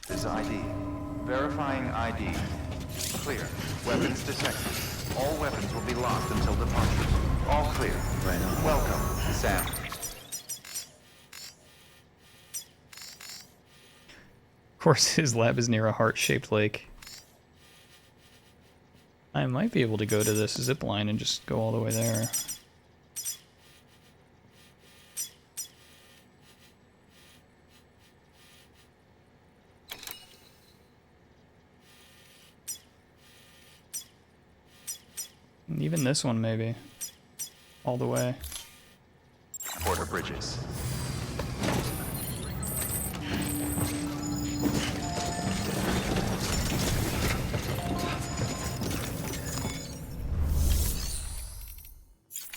This ID. Verifying ID. Clear. Weapons detected. All weapons will be locked until departure. All clear. Right on. Welcome, Sam. Of course, his lab is near a heart-shaped lake. I might be able to go to this zip line and just go all the way there. And even this one, maybe. All the way. Porter Bridges.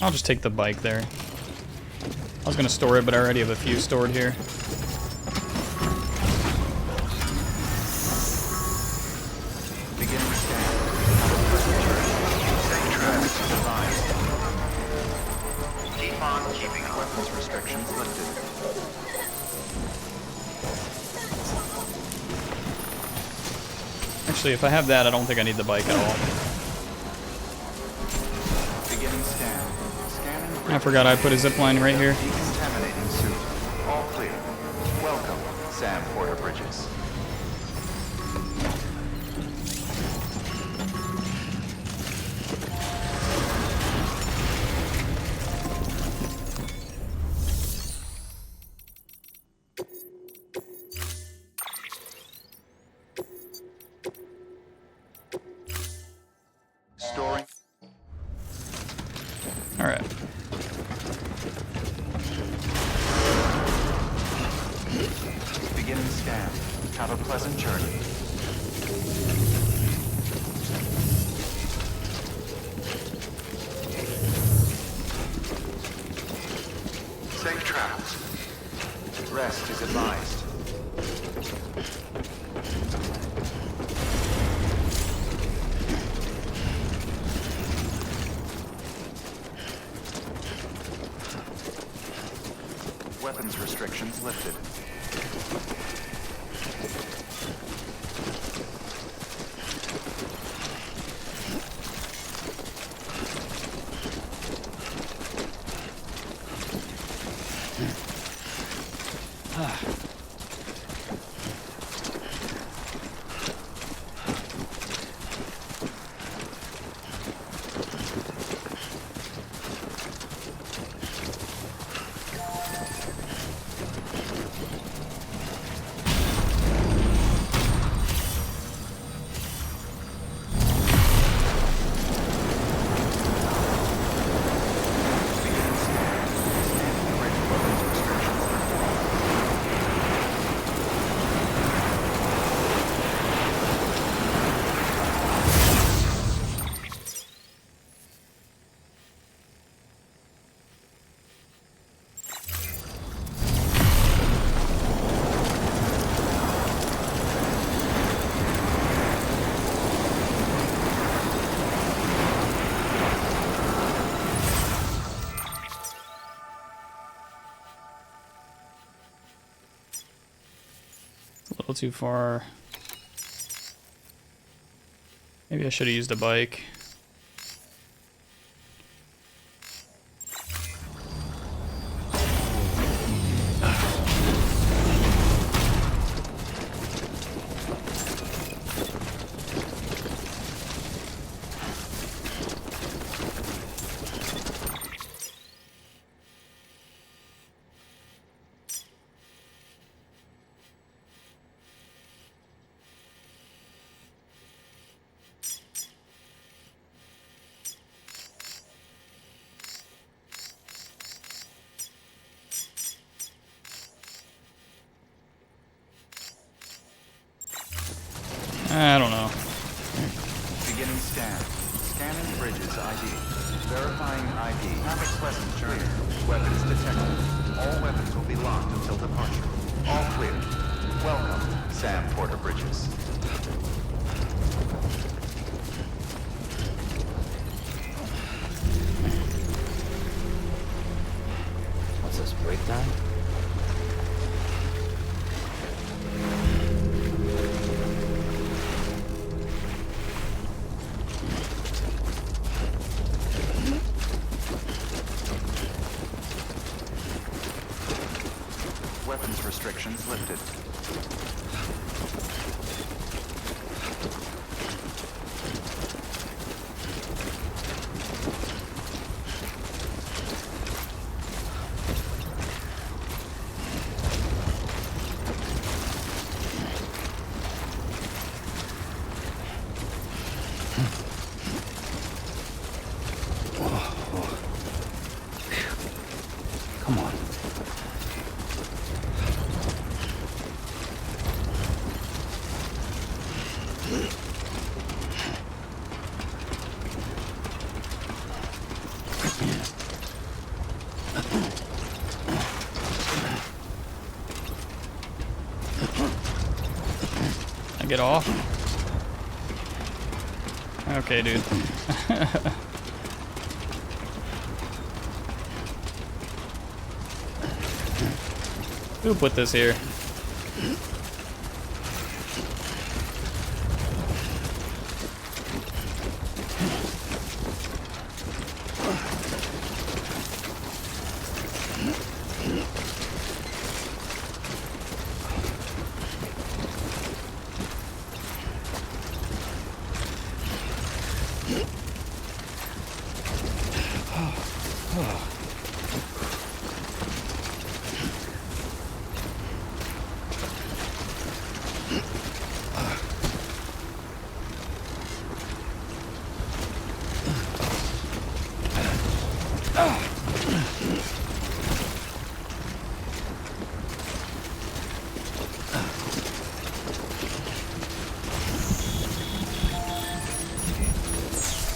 I'll just take the bike there. I was gonna store it, but I already have a few stored here. Beginning scan. Safe traffic advised. Keep on keeping weapons restrictions lifted. Actually, if I have that, I don't think I need the bike at all. Beginning scan. Scanning. I forgot I put a zip line right here. Decontaminating suit. All clear. Welcome, Sam Porter Bridges. Storing. All right. Beginning scan. Have a pleasant journey. Safe travels. Rest is advised. Weapons restrictions lifted. A little too far. Maybe I should have used a bike. I don't know. Beginning scan. Scanning bridges ID. Verifying ID. Have a pleasant journey. Weapons detected. All weapons will be locked until departure. All clear. Welcome, Sam Porter Bridges. What's this, breakdown? I get off? Okay, dude. Who put this here?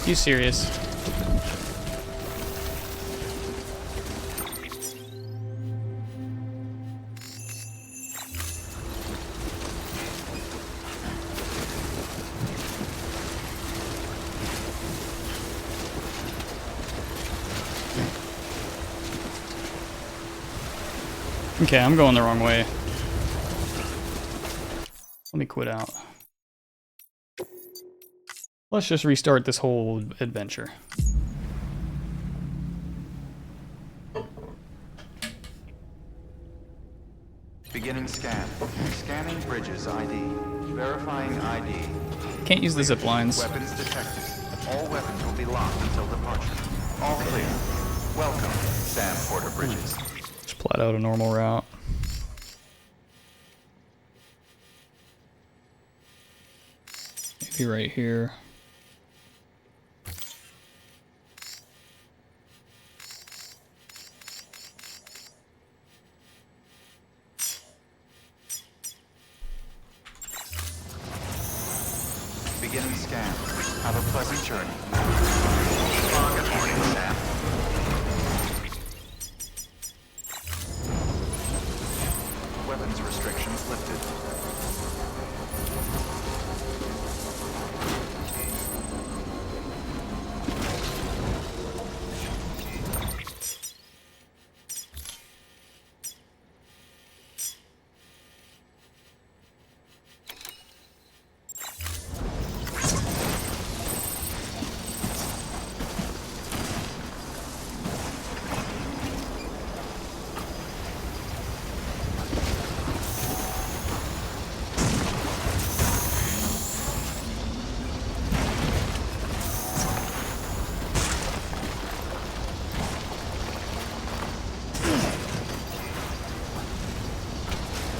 You serious? Okay, I'm going the wrong way. Let me quit out. Let's just restart this whole adventure. Beginning scan. Scanning bridges ID. Verifying ID. Can't use the zip lines. Weapons detected. All weapons will be locked until departure. All clear. Welcome, Sam Porter Bridges. Just plot out a normal route. Maybe right here. Beginning scan. Have a pleasant journey. Good morning, Sam. Weapons restrictions lifted.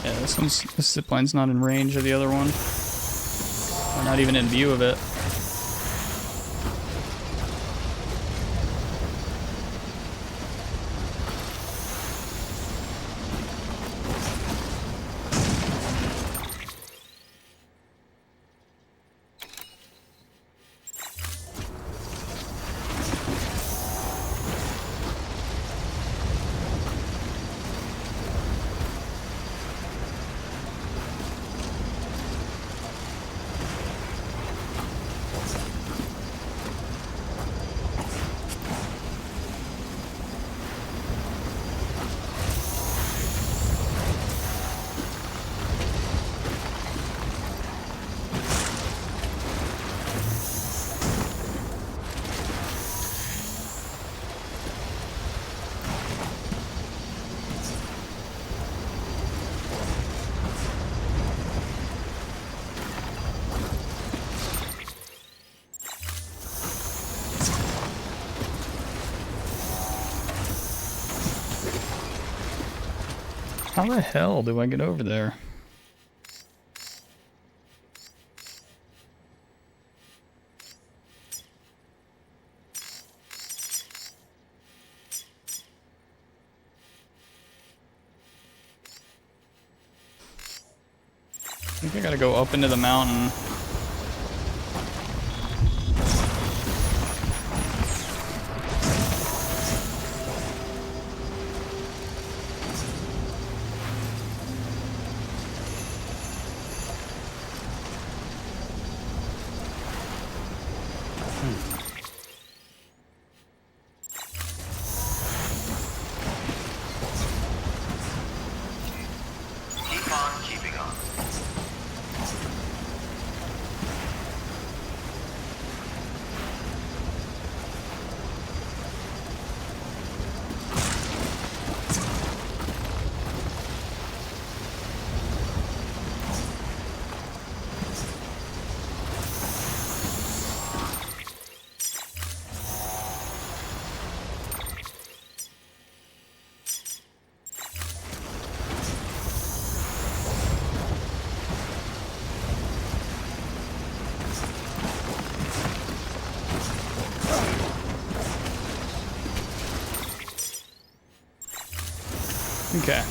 Yeah, this zipline's not in range of the other one. Or not even in view of it. How the hell do I get over there? I think I gotta go up into the mountain. Keep on keeping on. Okay.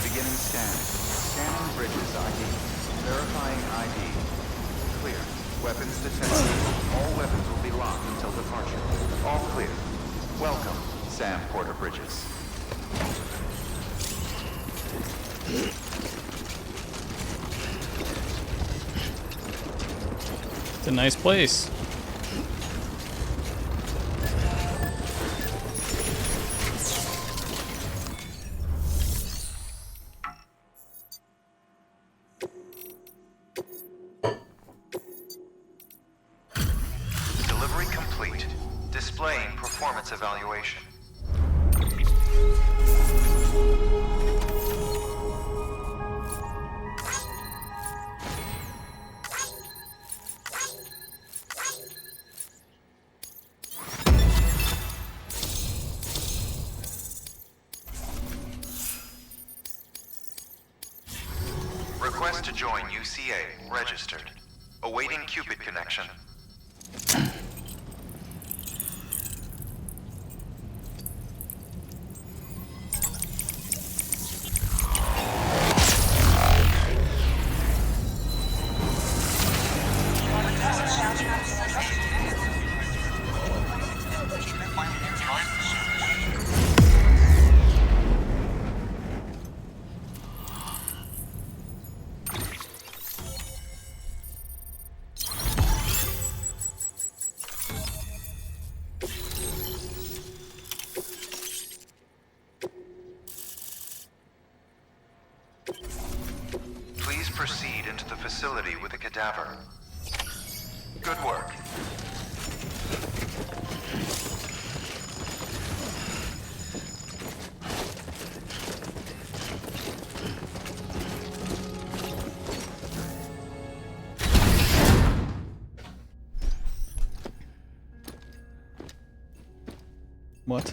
Beginning scan. Scanning bridges ID. Verifying ID. Clear. Weapons detected. All weapons will be locked until departure. All clear. Welcome, Sam Porter Bridges. It's a nice place. Delivery complete. Displaying performance evaluation. Request to join UCA. Registered. Awaiting Cupid connection. Please proceed into the facility with a cadaver. Good work. What?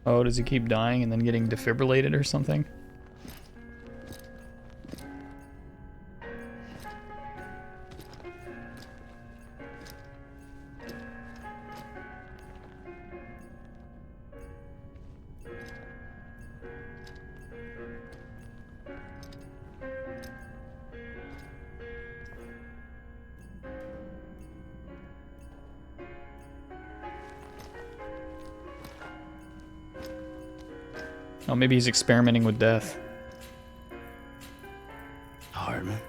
Oh, does he keep dying and then getting defibrillated or something? Oh, maybe he's experimenting with death. Hardman.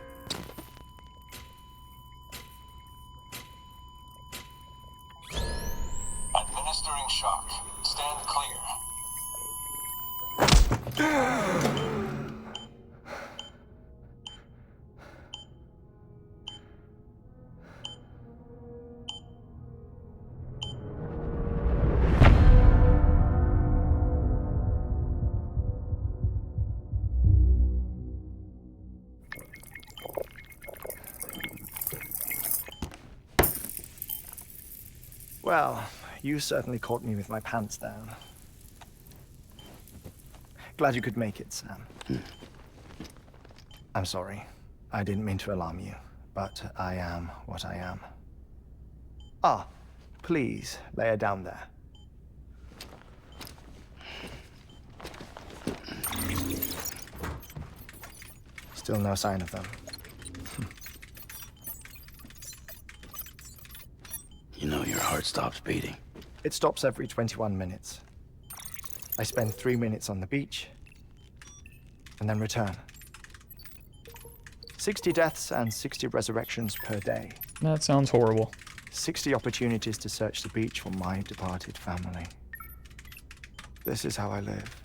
Administering shock. Stand clear. Well, you certainly caught me with my pants down. Glad you could make it, Sam. I'm sorry. I didn't mean to alarm you, but I am what I am. Ah, please lay her down there. Still no sign of them. You know your heart stops beating. It stops every 21 minutes. I spend 3 minutes on the beach, and then return. 60 deaths and 60 resurrections per day. That sounds horrible. 60 opportunities to search the beach for my departed family. This is how I live.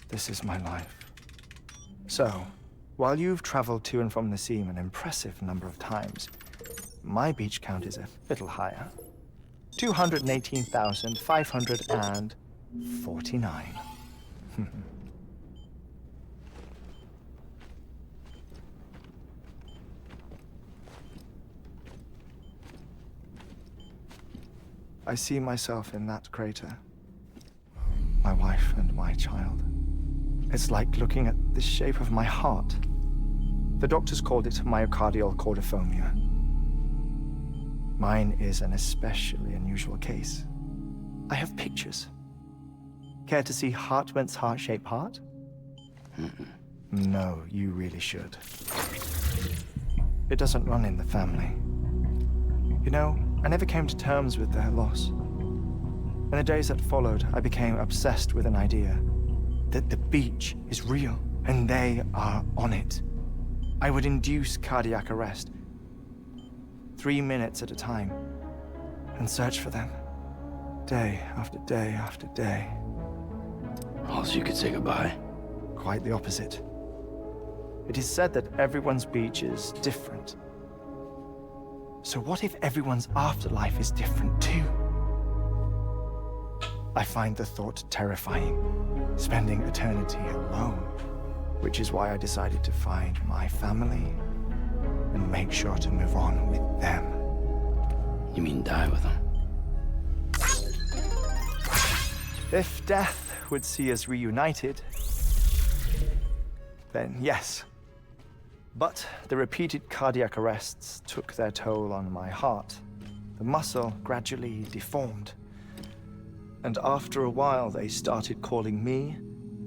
This is my life. So, while you've traveled to and from the sea an impressive number of times, my beach count is a little higher. 218,549. I see myself in that crater. My wife and my child. It's like looking at the shape of my heart. The doctors called it myocardial cordiformia. Mine is an especially unusual case. I have pictures. Care to see Hartman's heart-shaped heart? No, you really should. It doesn't run in the family. You know, I never came to terms with their loss. In the days that followed, I became obsessed with an idea that the beach is real and they are on it. I would induce cardiac arrest, 3 minutes at a time, and search for them, day after day after day. Also, you could say goodbye. Quite the opposite. It is said that everyone's beach is different. So what if everyone's afterlife is different too? I find the thought terrifying, spending eternity alone, which is why I decided to find my family and make sure to move on with them. You mean die with them? If death would see us reunited, then yes. But the repeated cardiac arrests took their toll on my heart. The muscle gradually deformed. And after a while, they started calling me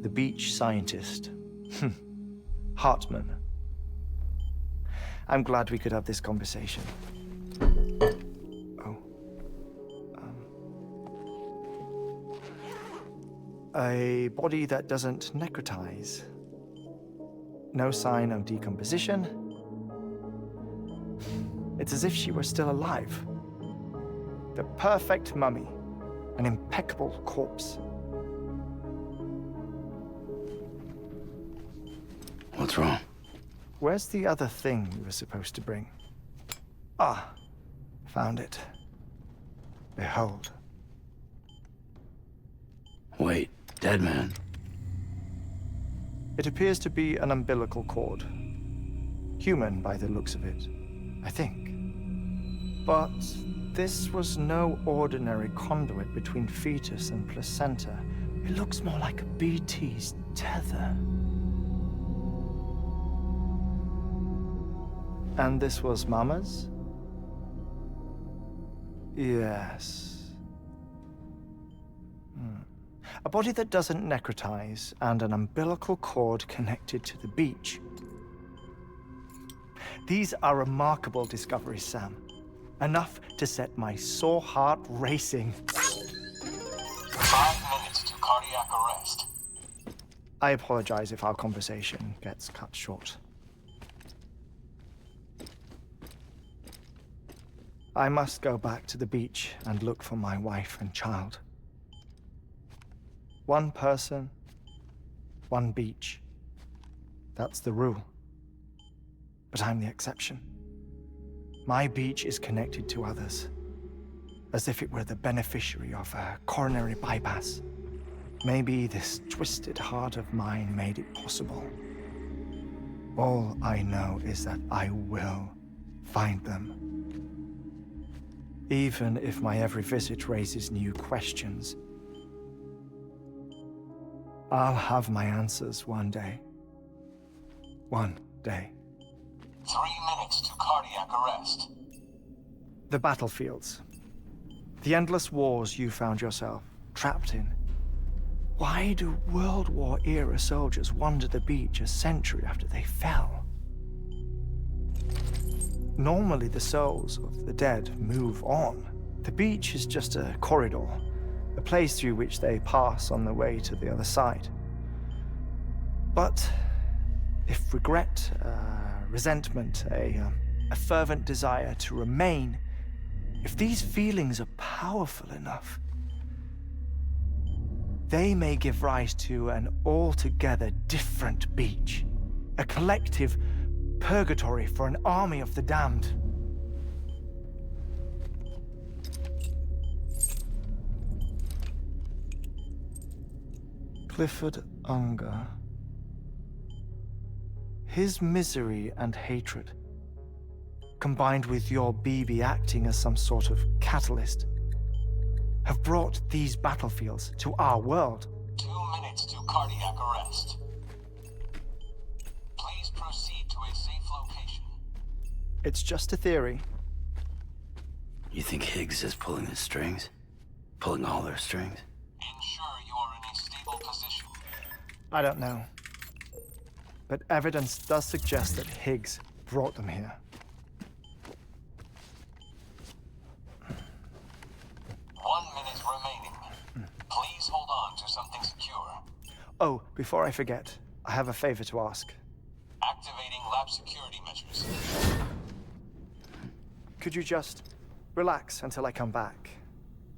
the beach scientist. Hartman. I'm glad we could have this conversation. Oh. A body that doesn't necrotize. No sign of decomposition. It's as if she were still alive. The perfect mummy. An impeccable corpse. What's wrong? Where's the other thing you were supposed to bring? Ah, found it. Behold. Wait, dead man. It appears to be an umbilical cord. Human by the looks of it, I think. But this was no ordinary conduit between fetus and placenta. It looks more like a BT's tether. And this was Mama's? Yes. A body that doesn't necrotize and an umbilical cord connected to the beach. These are remarkable discoveries, Sam. Enough to set my sore heart racing. 5 minutes to cardiac arrest. I apologize if our conversation gets cut short. I must go back to the beach and look for my wife and child. One person, one beach. That's the rule. But I'm the exception. My beach is connected to others, as if it were the beneficiary of a coronary bypass. Maybe this twisted heart of mine made it possible. All I know is that I will find them. even if my every visit raises new questions. I'll have my answers one day. One day. 3 minutes to cardiac arrest. The battlefields. The endless wars you found yourself trapped in. Why do World War-era soldiers wander the beach a century after they fell? Normally, the souls of the dead move on. The beach is just a corridor, a place through which they pass on the way to the other side. But if regret, resentment, a fervent desire to remain, if these feelings are powerful enough, they may give rise to an altogether different beach, a collective purgatory for an army of the damned. Clifford Unger. His misery and hatred, combined with your BB acting as some sort of catalyst, have brought these battlefields to our world. 2 minutes to cardiac arrest. Please proceed to a safe location. It's just a theory. You think Higgs is pulling the strings? Pulling all their strings? Ensure you are in a stable position. I don't know. But evidence does suggest that Higgs brought them here. 1 minute remaining. Please hold on to something secure. Oh, before I forget, I have a favor to ask. Activating lab security measures. Could you just relax until I come back?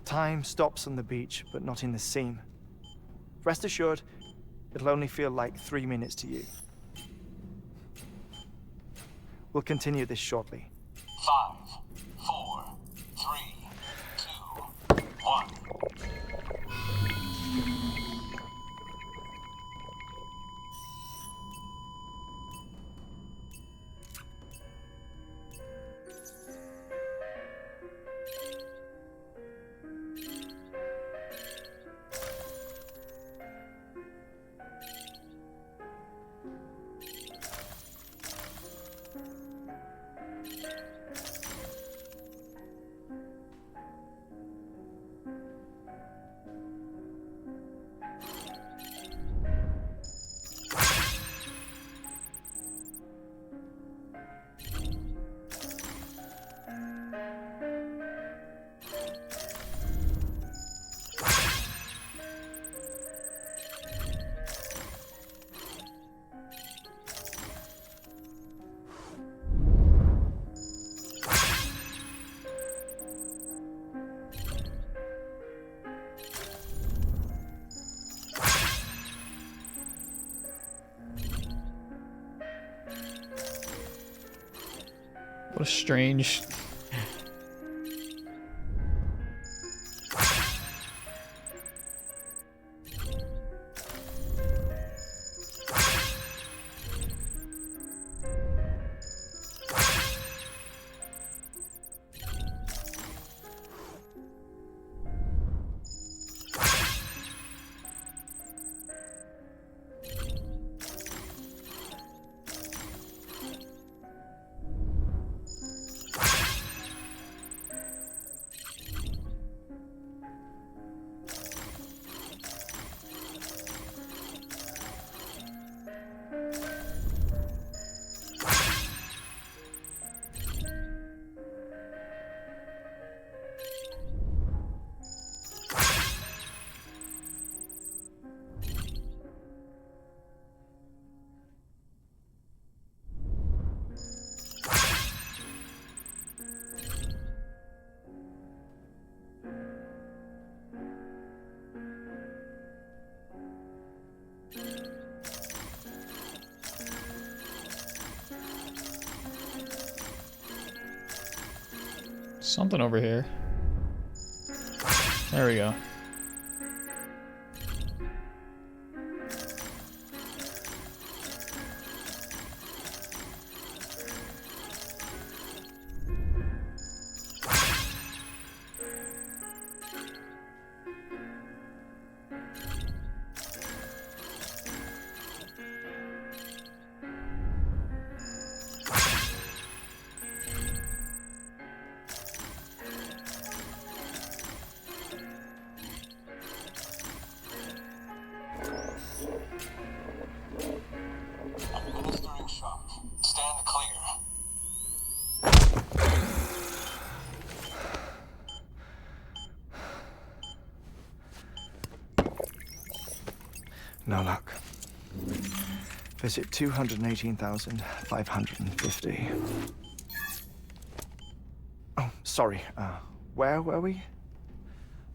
Time stops on the beach, but not in the scene. Rest assured, it'll only feel like 3 minutes to you. We'll continue this shortly. 5, 4, 3, 2, 1. What a strange... Something over here. There we go. No luck. Visit 218,550. Oh, sorry. Where were we?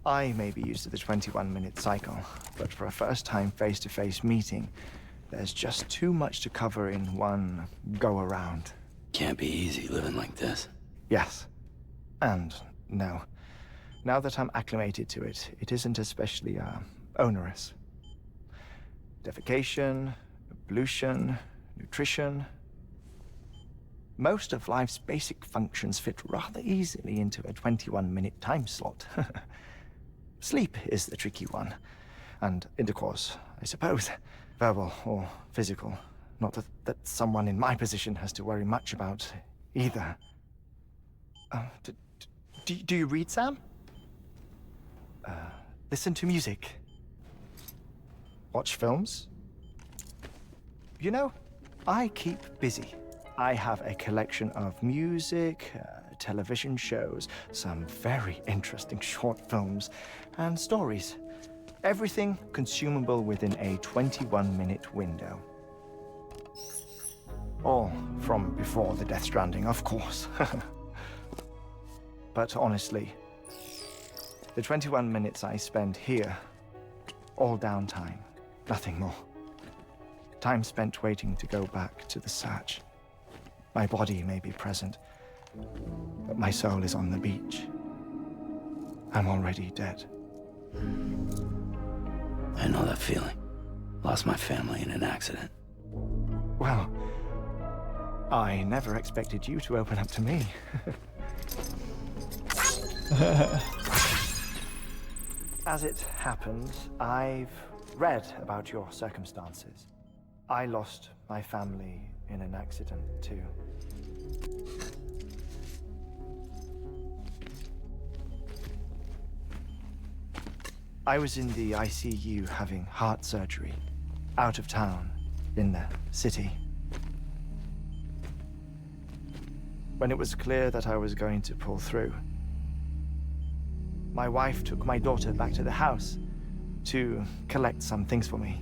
I may be used to the 21-minute cycle, but for a first-time face-to-face meeting, there's just too much to cover in one go-around. Can't be easy living like this. Yes. And no. Now that I'm acclimated to it, it isn't especially, onerous. Defecation, pollution, nutrition. Most of life's basic functions fit rather easily into a 21-minute time slot. Sleep is the tricky one. And intercourse, I suppose. Verbal or physical. Not that someone in my position has to worry much about either. Do you read, Sam? Listen to music. Watch films? You know, I keep busy. I have a collection of music, television shows, some very interesting short films, and stories. Everything consumable within a 21-minute window. All from before the Death Stranding, of course. But honestly, the 21 minutes I spend here, all downtime, nothing more. Time spent waiting to go back to the search. My body may be present, but my soul is on the beach. I'm already dead. I know that feeling. Lost my family in an accident. Well, I never expected you to open up to me. As it happens, I've read about your circumstances. I lost my family in an accident, too. I was in the ICU having heart surgery, out of town, in the city. When it was clear that I was going to pull through, my wife took my daughter back to the house to collect some things for me.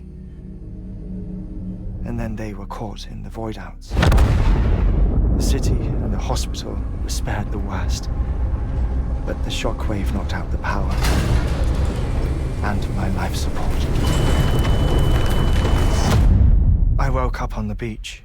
And then they were caught in the void-outs. The city and the hospital were spared the worst, but the shockwave knocked out the power and my life support. I woke up on the beach.